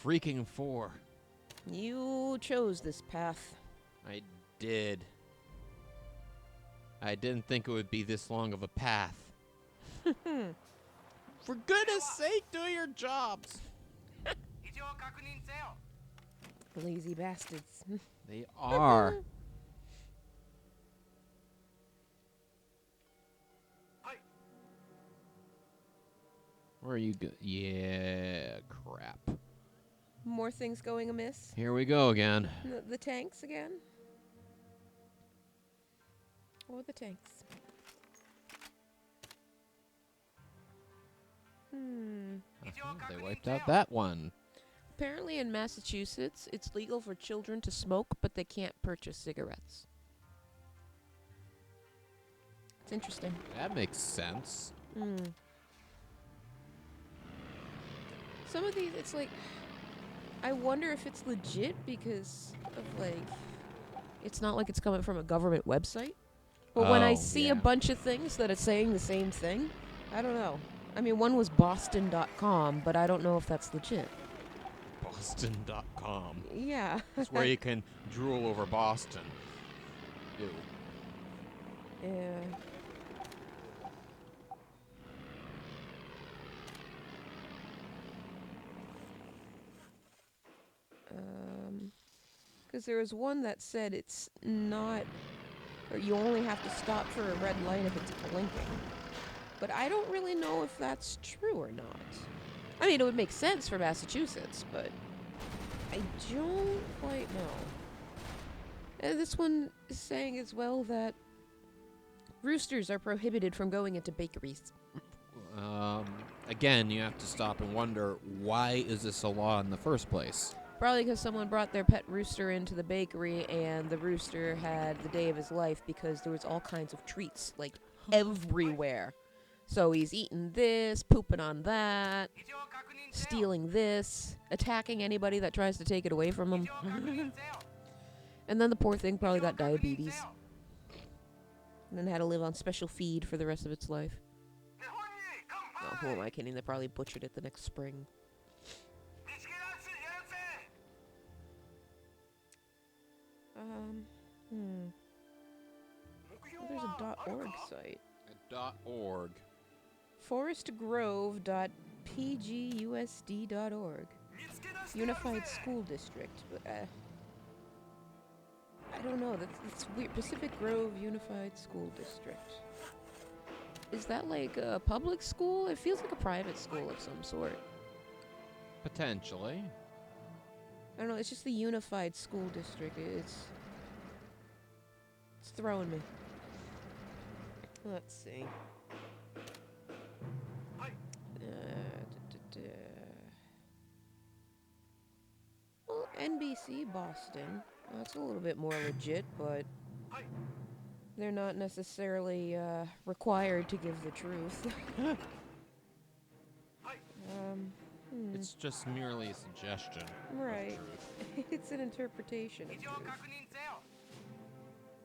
freaking for? You chose this path. I did. I didn't think it would be this long of a path. For goodness sake, do your jobs. Lazy bastards. They are. Where are you go? Yeah, crap. More things going amiss. Here we go again. The tanks again? Or the tanks? They wiped out that one. Apparently in Massachusetts, it's legal for children to smoke, but they can't purchase cigarettes. It's interesting. That makes sense. Some of these, it's like, I wonder if it's legit because of, like, it's not like it's coming from a government website. But when I see a bunch of things that are saying the same thing, I don't know. I mean, one was Boston.com, but I don't know if that's legit. Boston.com. Yeah. It's where you can drool over Boston. Ew. Yeah. Because there was one that said it's not, or you only have to stop for a red light if it's blinking. But I don't really know if that's true or not. I mean, it would make sense for Massachusetts, but I don't quite know. And this one is saying as well that roosters are prohibited from going into bakeries. Again, you have to stop and wonder, why is this a law in the first place? Probably because someone brought their pet rooster into the bakery and the rooster had the day of his life because there was all kinds of treats, like, everywhere. So he's eating this, pooping on that, stealing this, attacking anybody that tries to take it away from him. And then the poor thing probably got diabetes. And then had to live on special feed for the rest of its life. Oh, who am I kidding? They probably butchered it the next spring. Oh, there's a .org site. A .org. forestgroves.pgusd.org. Unified School District. But, I don't know. That's weird. Pacific Grove Unified School District. Is that like a public school? It feels like a private school of some sort. Potentially. I don't know. It's just the Unified School District. It's throwing me. Let's see. Well, NBC Boston. That's a little bit more legit, but they're not necessarily required to give the truth. It's just merely a suggestion. Right. It's an interpretation of truth.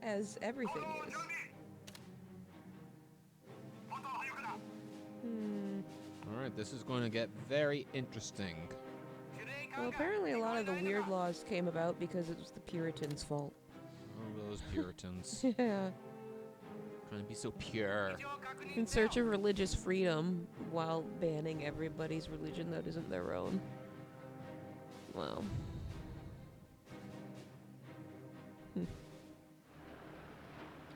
As everything is. Alright, this is going to get very interesting. Well, apparently a lot of the weird laws came about because it was the Puritans' fault. Oh, those Puritans. Yeah. Trying to be so pure. In search of religious freedom while banning everybody's religion that isn't their own. Wow.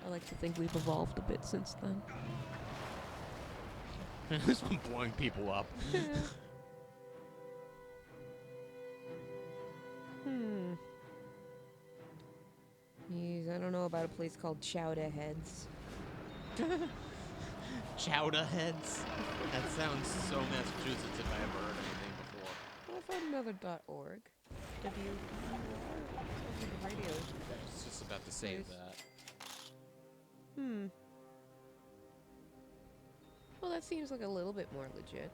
I like to think we've evolved a bit since then. This one blowing people up. Jeez, I don't know about a place called Chowder Heads. Chowder Heads? That sounds so Massachusetts if I ever heard anything before. Well, I found another .org. WWII. Sounds like a radio. I was just about to say that. Well, that seems like a little bit more legit.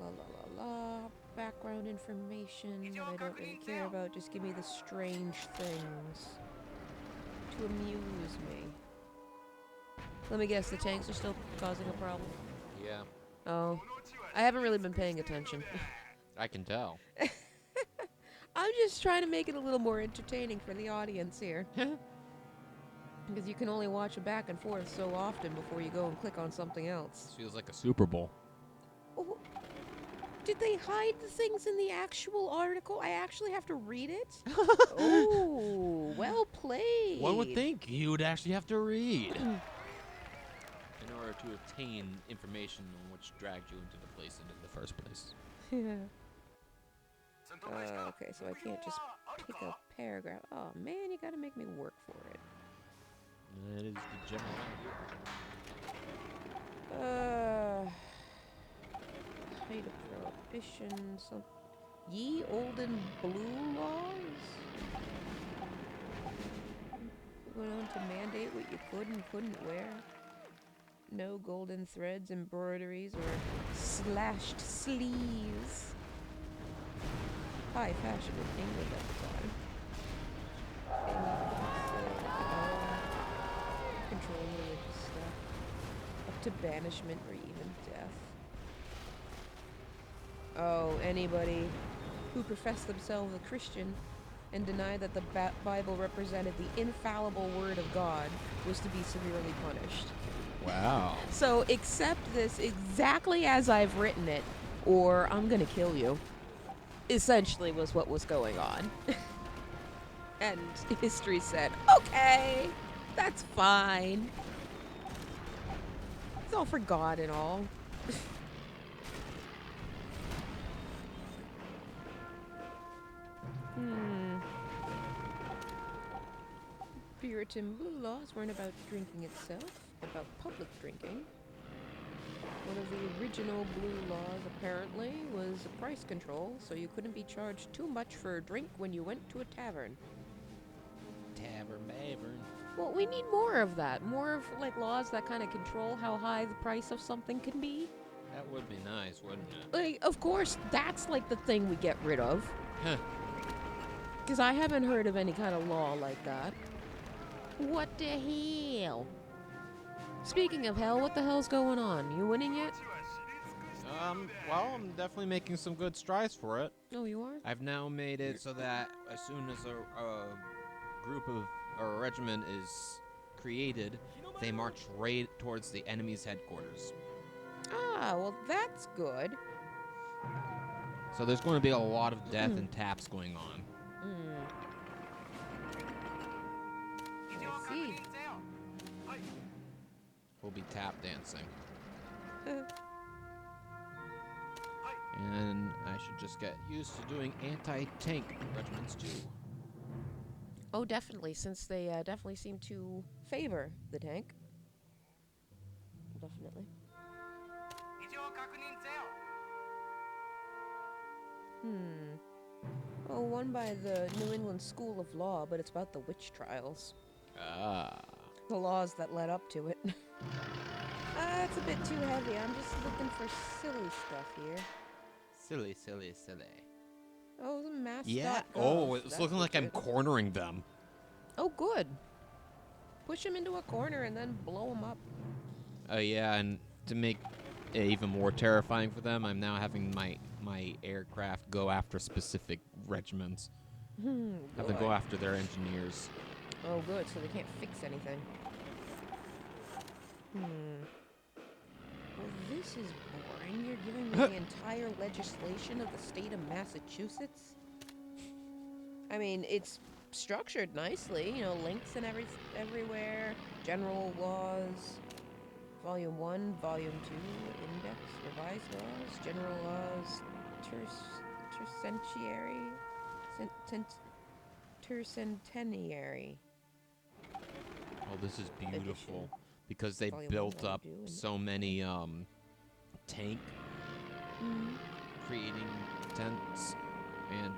La la la la. Background information that I don't really care about. Just give me the strange things to amuse me. Let me guess, the tanks are still causing a problem. Yeah, Oh, I haven't really been paying attention. I can tell. I'm just trying to make it a little more entertaining for the audience here. Because you can only watch it back and forth so often before you go and click on something else. This feels like a Super Bowl. Oh, did they hide the things in the actual article? I actually have to read it? Oh, well played. One would think you would actually have to read in order to obtain information on which dragged you into the place and in the first place. Okay, so I can't just pick a paragraph. Oh man, you gotta make me work for it. That is the general Height of prohibition, some ye olden blue laws? Went on to mandate what you could and couldn't wear. No golden threads, embroideries, or slashed sleeves. High fashion in England at the time. Control religious stuff. Up to banishment or even death. Oh, anybody who professed themselves a Christian and denied that the Bible represented the infallible word of God was to be severely punished. Wow. So accept this exactly as I've written it, or I'm gonna kill you. Essentially was what was going on. And history said, okay, that's fine. It's all for God and all. Puritan blue laws weren't about drinking itself, but about public drinking. One of the original blue laws, apparently, was price control, so you couldn't be charged too much for a drink when you went to a tavern. Tavern. Well, we need more of that. More of, like, laws that kind of control how high the price of something can be. That would be nice, wouldn't it? Like, of course, that's, like, the thing we get rid of. Huh. Because I haven't heard of any kind of law like that. What the hell? Speaking of hell, what the hell's going on? You winning yet? Well, I'm definitely making some good strides for it. Oh, you are? I've now made it so that as soon as a group of or a regiment is created, they march right towards the enemy's headquarters. Ah, well, that's good. So there's going to be a lot of death and taps going on. I see. We'll be tap dancing. And I should just get used to doing anti-tank regiments too. Oh, definitely, since they definitely seem to favor the tank. Definitely. Oh, one by the New England School of Law, but it's about the witch trials. Ah. The laws that led up to it. It's a bit too heavy. I'm just looking for silly stuff here. Silly. Oh, the mass. Yeah. Oh, it's looking like I'm cornering them. Oh, good. Push them into a corner and then blow them up. Oh, yeah, and to make it even more terrifying for them, I'm now having my aircraft go after specific regiments. Have them go after their engineers. Oh, good, so they can't fix anything. Well, this is boring. You're giving me the entire legislation of the state of Massachusetts? I mean, it's structured nicely, you know, links and everywhere, general laws, Volume 1, Volume 2, Index, Revised Laws, General Laws, Tercentenary. Oh, this is beautiful. Edition. Because they Volume built 1, up Volume 2, so many tank creating tents and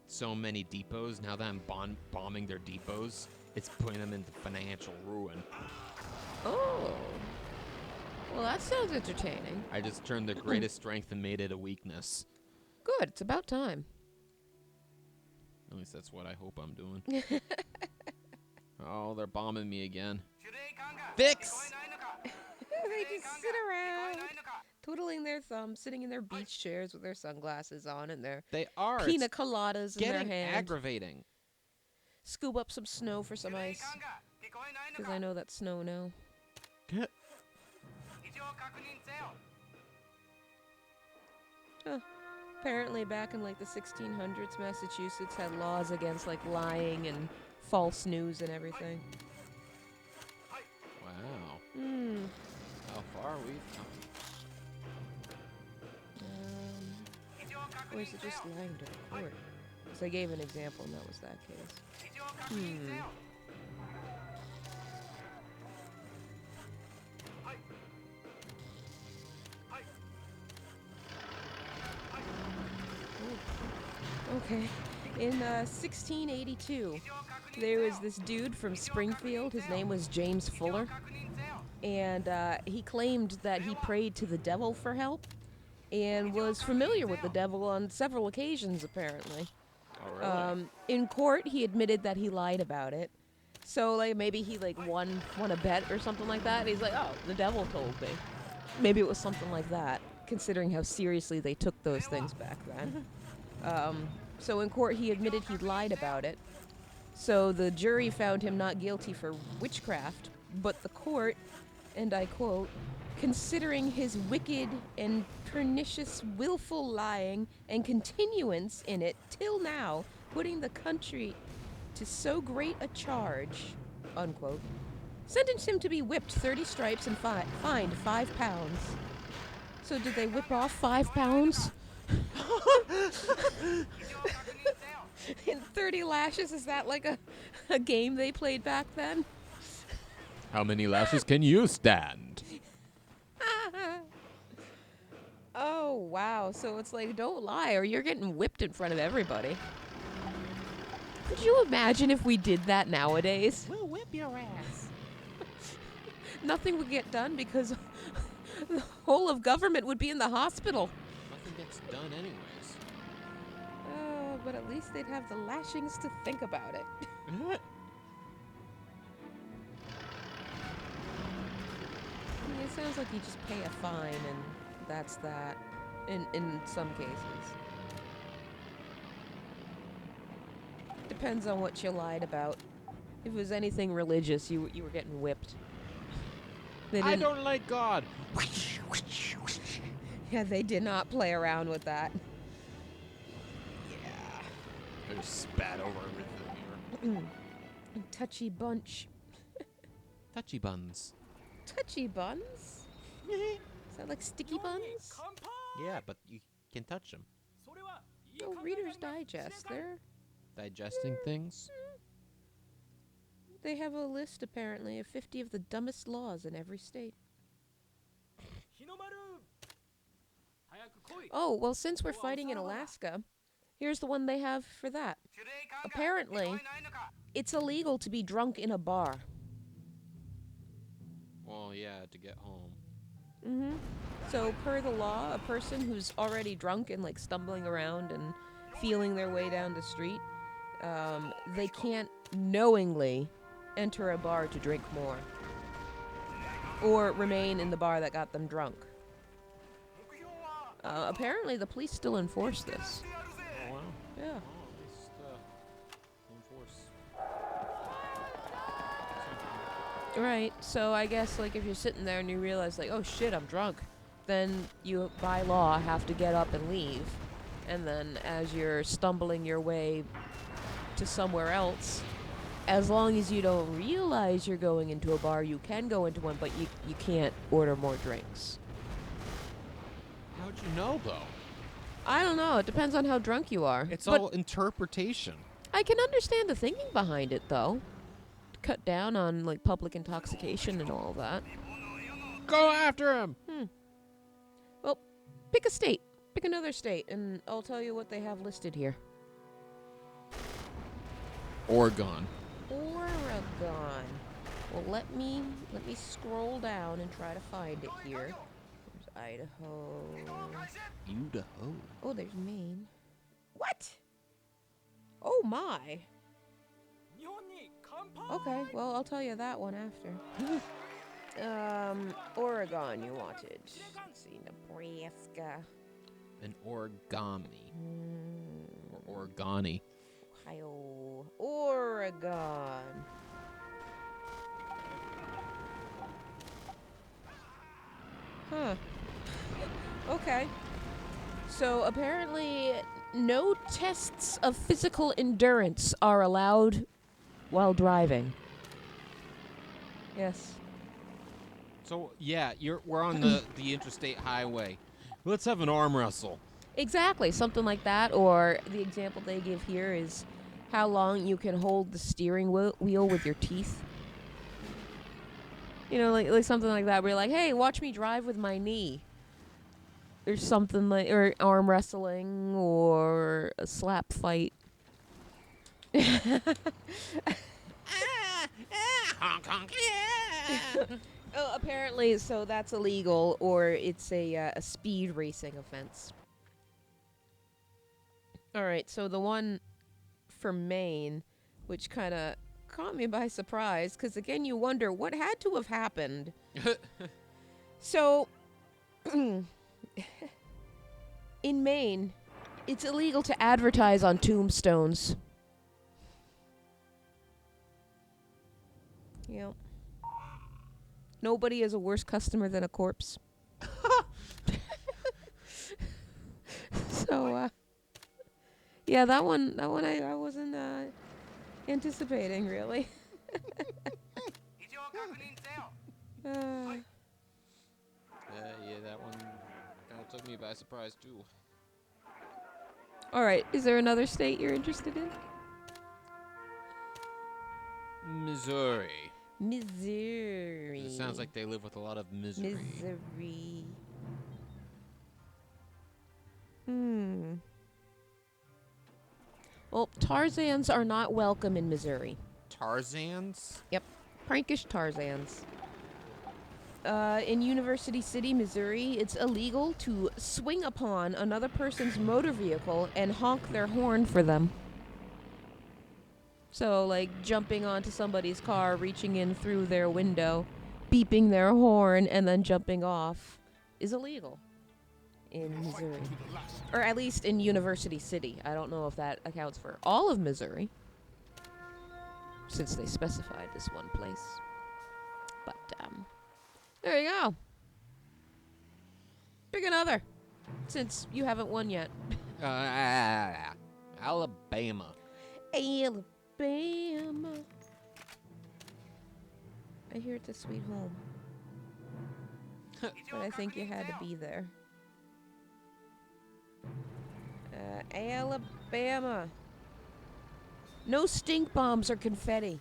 so many depots. Now that I'm bombing their depots, it's putting them into financial ruin. Oh. Well, that sounds entertaining. I just turned their greatest strength and made it a weakness. Good, it's about time. At least that's what I hope I'm doing. Oh, they're bombing me again. Fix! They just sit around, twiddling their thumbs, sitting in their beach chairs with their sunglasses on and their They are. pina It's coladas in their getting hand. aggravating. Scoop up some snow for some ice. Because I know that's snow now. Get. Huh. Apparently back in like the 1600s, Massachusetts had laws against like lying and false news and everything. Wow. Hmm. How far we've come. Or is it just lying to the court? Because I gave an example and that was that case. Okay. In 1682, there was this dude from Springfield. His name was James Fuller. And he claimed that he prayed to the devil for help and was familiar with the devil on several occasions, apparently. Oh, really? In court, he admitted that he lied about it. So, like, maybe he, like, won a bet or something like that. And he's like, oh, the devil told me. Maybe it was something like that, considering how seriously they took those things back then. So in court, he admitted he lied about it. So the jury found him not guilty for witchcraft, but the court, and I quote, considering his wicked and pernicious willful lying and continuance in it till now, putting the country to so great a charge, unquote, sentenced him to be whipped 30 stripes and fined £5. So did they whip off £5? And 30 lashes, is that like a game they played back then? How many lashes can you stand? Oh, wow. So it's like, don't lie or you're getting whipped in front of everybody. Could you imagine if we did that nowadays? We'll whip your ass. Nothing would get done because the whole of government would be in the hospital. Nothing gets done anyways. Oh, but at least they'd have the lashings to think about it. It sounds like you just pay a fine and that's that, in some cases. Depends on what you lied about. If it was anything religious, you were getting whipped. I don't like God. Yeah, they did not play around with that. I just spat over everything here. Touchy bunch. Touchy buns. Touchy buns? Is that like sticky buns? Yeah, but you can touch them. Oh, Reader's Digest. They're Digesting things? They have a list, apparently, of 50 of the dumbest laws in every state. Oh, well, since we're fighting in Alaska, here's the one they have for that. Apparently, it's illegal to be drunk in a bar. Well, yeah, to get home. Mm-hmm. So, per the law, a person who's already drunk and, like, stumbling around and feeling their way down the street, they can't knowingly enter a bar to drink more. Or remain in the bar that got them drunk. Apparently, the police still enforce this. Oh, wow. Yeah. Oh, at least, enforce. Right, so I guess, like, if you're sitting there and you realize, like, oh shit, I'm drunk, then you, by law, have to get up and leave. And then as you're stumbling your way to somewhere else, as long as you don't realize you're going into a bar, you can go into one, but you can't order more drinks. How'd you know, though? I don't know, it depends on how drunk you are. It's But all interpretation. I can understand the thinking behind it, though. Cut down on, like, public intoxication and all that. Go after him! Well, pick a state. Pick another state, and I'll tell you what they have listed here. Oregon. Oregon. Well, let me scroll down and try to find it here. There's Idaho. Idaho. Oh, there's Maine. What? Oh my. Okay, well, I'll tell you that one after. Oregon you wanted. Let's see, Nebraska. An origami. Mm, Or origami. Ohio. Oregon. Huh. Okay. So apparently, no tests of physical endurance are allowed while driving. Yes. So yeah, we're on the interstate highway. Let's have an arm wrestle. Exactly, something like that. Or the example they give here is how long you can hold the steering wheel with your teeth. You know, like something like that. Where you're like, hey, watch me drive with my knee. Or something like, or arm wrestling, or a slap fight. Honk honk, yeah. Oh, apparently, so that's illegal, or it's a speed racing offense. All right, so the one for Maine, which kind of caught me by surprise, because again, you wonder what had to have happened. So, in Maine, it's illegal to advertise on tombstones. Yep. Nobody is a worse customer than a corpse. So, yeah, that one I wasn't anticipating, really. Yeah, that one kind of took me by surprise too. All right, is there another state you're interested in? Missouri. Missouri. It sounds like they live with a lot of misery. Missouri. Well, Tarzans are not welcome in Missouri. Tarzans? Yep, prankish Tarzans. In University City, Missouri, it's illegal to swing upon another person's motor vehicle and honk their horn for them. So, like, jumping onto somebody's car, reaching in through their window, beeping their horn, and then jumping off is illegal in Missouri. Or at least in University City. I don't know if that accounts for all of Missouri, since they specified this one place. But, there you go. Pick another, since you haven't won yet. Alabama. Alabama. I hear it's a sweet home. But I think you had to be there. Alabama. No stink bombs or confetti.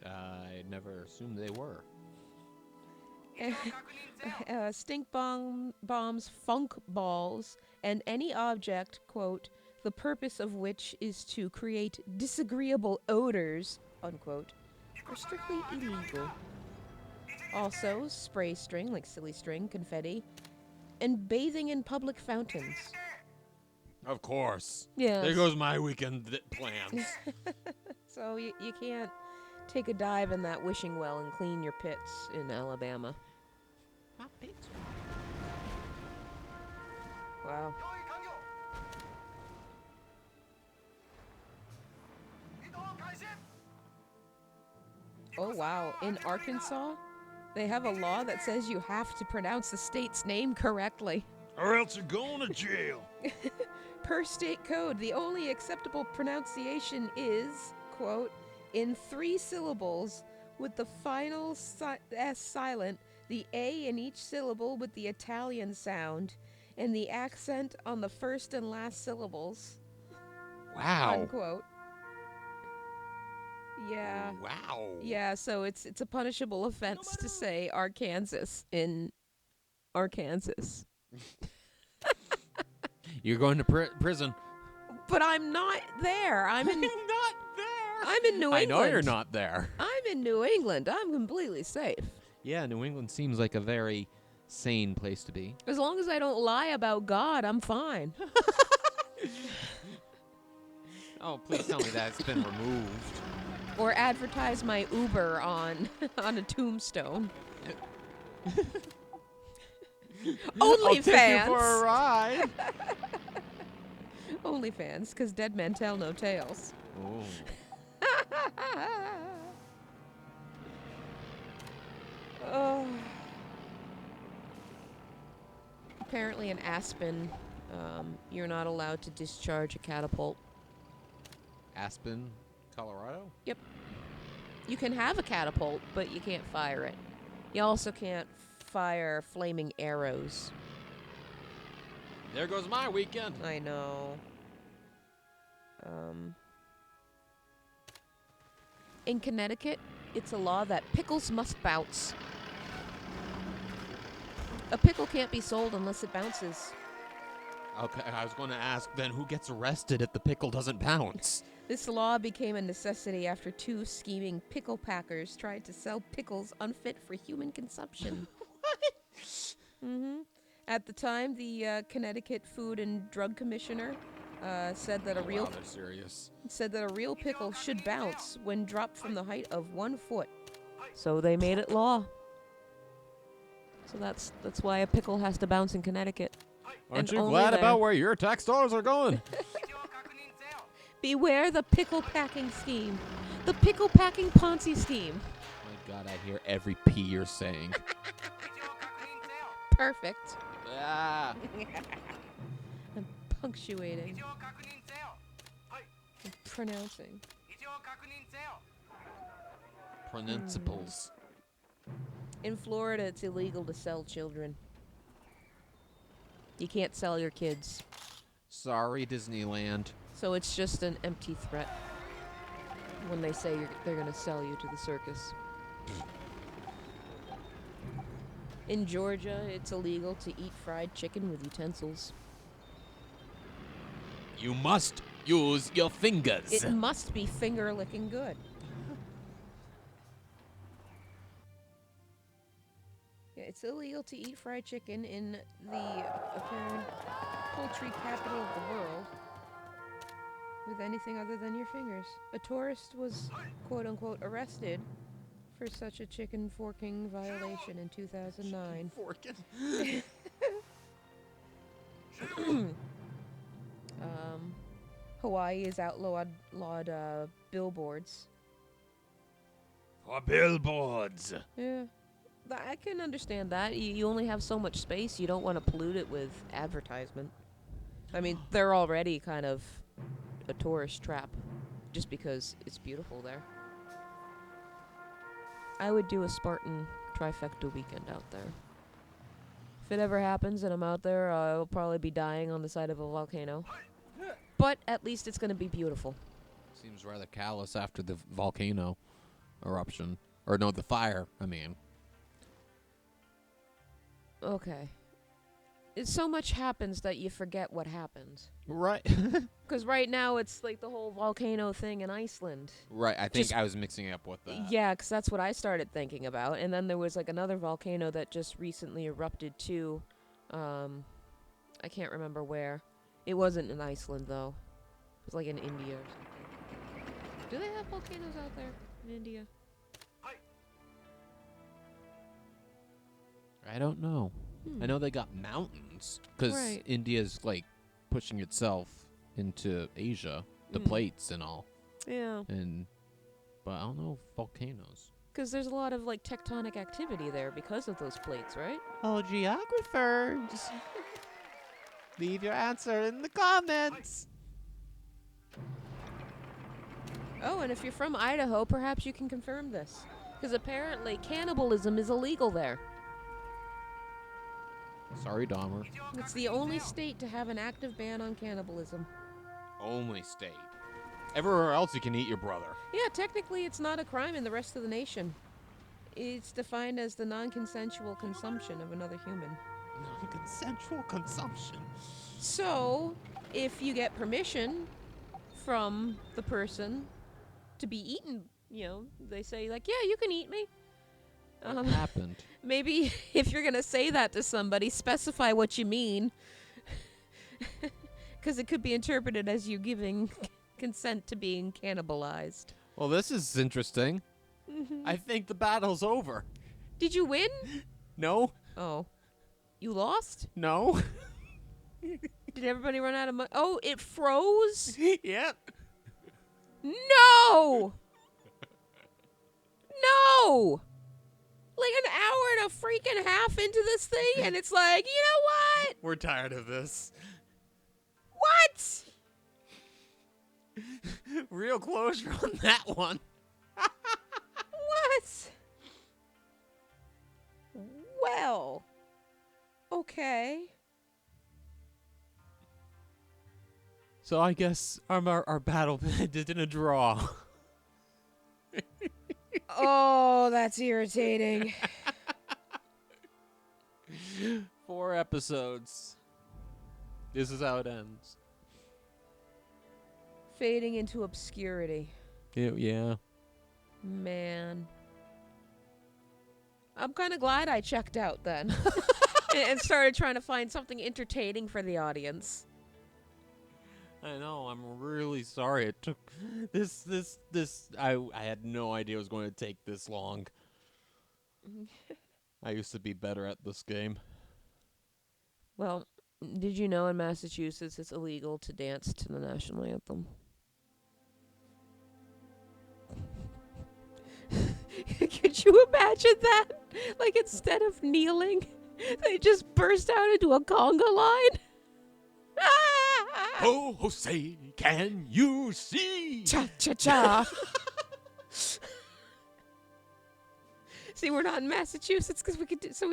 I never assumed they were. Stink bombs, funk balls, and any object, quote, the purpose of which is to create disagreeable odors, unquote, are strictly illegal. Also, spray string, like silly string, confetti, and bathing in public fountains. Of course. Yeah. There goes my weekend plans. So you can't take a dive in that wishing well and clean your pits in Alabama. My pits. Wow. Oh, wow. In Arkansas, they have a law that says you have to pronounce the state's name correctly. Or else you're going to jail. Per state code, the only acceptable pronunciation is, quote, in 3 syllables with the final S silent, the A in each syllable with the Italian sound, and the accent on the first and last syllables. Wow. Unquote. Yeah. Wow. Yeah, so it's a punishable offense to say Arkansas in Arkansas. You're going to prison. But I'm not there. I'm in not there. I'm in New England. I know you're not there. I'm in New England. I'm completely safe. Yeah, New England seems like a very sane place to be. As long as I don't lie about God, I'm fine. Oh, please tell me that it's been removed. Or advertise my Uber on on a tombstone. I'll take you for a OnlyFans. ride. OnlyFans, because dead men tell no tales. Oh. Oh. Apparently in Aspen, you're not allowed to discharge a catapult. Aspen, Colorado? You can have a catapult, but you can't fire it. You also can't fire flaming arrows. There goes my weekend. I know. In Connecticut, it's a law that pickles must bounce. A pickle can't be sold unless it bounces. Okay, I was going to ask then who gets arrested if the pickle doesn't bounce? This law became a necessity after 2 scheming pickle packers tried to sell pickles unfit for human consumption. At the time, the Connecticut Food and Drug Commissioner said that a real Wow, they're serious. pickle should bounce when dropped from the height of 1 foot. So they made it law. So that's why a pickle has to bounce in Connecticut. Aren't And you only glad there. about where your tax dollars are going? Beware the pickle packing scheme. The pickle packing Ponzi scheme. My God, I hear every P you're saying. Perfect. Ah. I'm punctuating. I'm pronouncing. Pronunciables. In Florida, it's illegal to sell children. You can't sell your kids. Sorry, Disneyland. So it's just an empty threat when they say they're going to sell you to the circus. In Georgia, it's illegal to eat fried chicken with utensils. You must use your fingers. It must be finger-licking good. Yeah, it's illegal to eat fried chicken in the apparent poultry capital of the world with anything other than your fingers. A tourist was, quote-unquote, arrested for such a chicken forking violation in 2009. Forking. Hawaii has outlawed billboards. For billboards. Yeah. I can understand that. You only have so much space. You don't want to pollute it with advertisement. I mean, they're already kind of a tourist trap just because it's beautiful there. I would do a Spartan trifecta weekend out there. If it ever happens and I'm out there, I'll probably be dying on the side of a volcano. But at least it's going to be beautiful. Seems rather callous after the volcano eruption. Or no, the fire, I mean. Okay. So much happens that you forget what happened. Right. Because right now it's like the whole volcano thing in Iceland. Right, I think Just- I was mixing it up with that. Yeah, because that's what I started thinking about. And then there was like another volcano that just recently erupted too. I can't remember where. It wasn't in Iceland though. It was like in India or something. Do they have volcanoes out there in India? I don't know. I know they got mountains because Right. India's like pushing itself into Asia, the Mm. plates and all, Yeah. but I don't know volcanoes. Because there's a lot of like tectonic activity there because of those plates, right? Oh, geographers! Leave your answer in the comments. Oh, and if you're from Idaho, perhaps you can confirm this. Because apparently cannibalism is illegal there. Sorry, Dahmer. It's the only state to have an active ban on cannibalism. Only state. Everywhere else you can eat your brother. Yeah, technically it's not a crime in the rest of the nation. It's defined as the non-consensual consumption of another human. Non-consensual consumption. So, if you get permission from the person to be eaten, you know, they say like, yeah, you can eat me. What happened? Maybe if you're going to say that to somebody, specify what you mean. Because it could be interpreted as you giving consent to being cannibalized. Well, this is interesting. I think the battle's over. Did you win? No? Oh. You lost? No? Did everybody run out of money? Oh, it froze? Yep. No! No! Like an hour and a freaking half into this thing, and it's like, you know what? We're tired of this. What? Real closure on that one. What? Well, okay. So I guess our battle ended in a draw. Oh, that's irritating. 4 episodes. This is how it ends. Fading into obscurity. Yeah. Man. I'm kind of glad I checked out then. and started trying to find something entertaining for the audience. I know. I'm really sorry. It took this. I had no idea it was going to take this long. I used to be better at this game. Well, did you know in Massachusetts it's illegal to dance to the national anthem? Could you imagine that? Like, instead of kneeling, they just burst out into a conga line? Oh, Jose, can you see? Cha-cha-cha. See, we're not in Massachusetts because we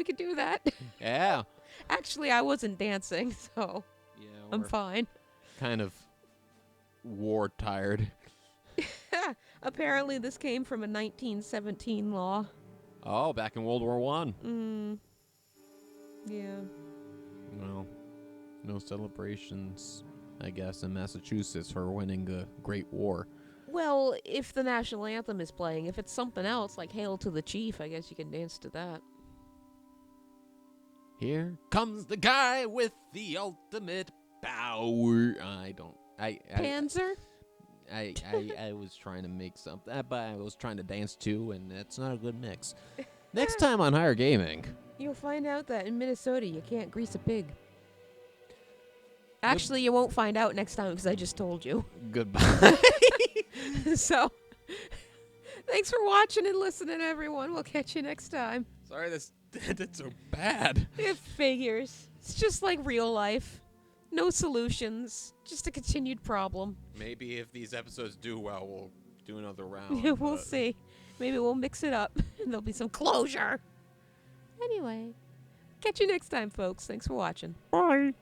could do that. Yeah. Actually, I wasn't dancing, so Yeah, I'm we're fine. kind of war tired. Apparently, this came from a 1917 law. Oh, back in World War I. Yeah. Well, no celebrations, I guess, in Massachusetts for winning the Great War. Well, if the national anthem is playing, if it's something else like "Hail to the Chief," I guess you can dance to that. Here comes the guy with the ultimate power. Panzer? I was trying to make something, but I was trying to dance too, and that's not a good mix. Next time on Higher Gaming. You'll find out that in Minnesota you can't grease a pig. Actually, you won't find out next time because I just told you. Goodbye. So, thanks for watching and listening, everyone. We'll catch you next time. Sorry this ended so bad. It figures. It's just like real life. No solutions. Just a continued problem. Maybe if these episodes do well, we'll do another round. Yeah, we'll see. Maybe we'll mix it up and there'll be some closure. Anyway, catch you next time, folks. Thanks for watching. Bye.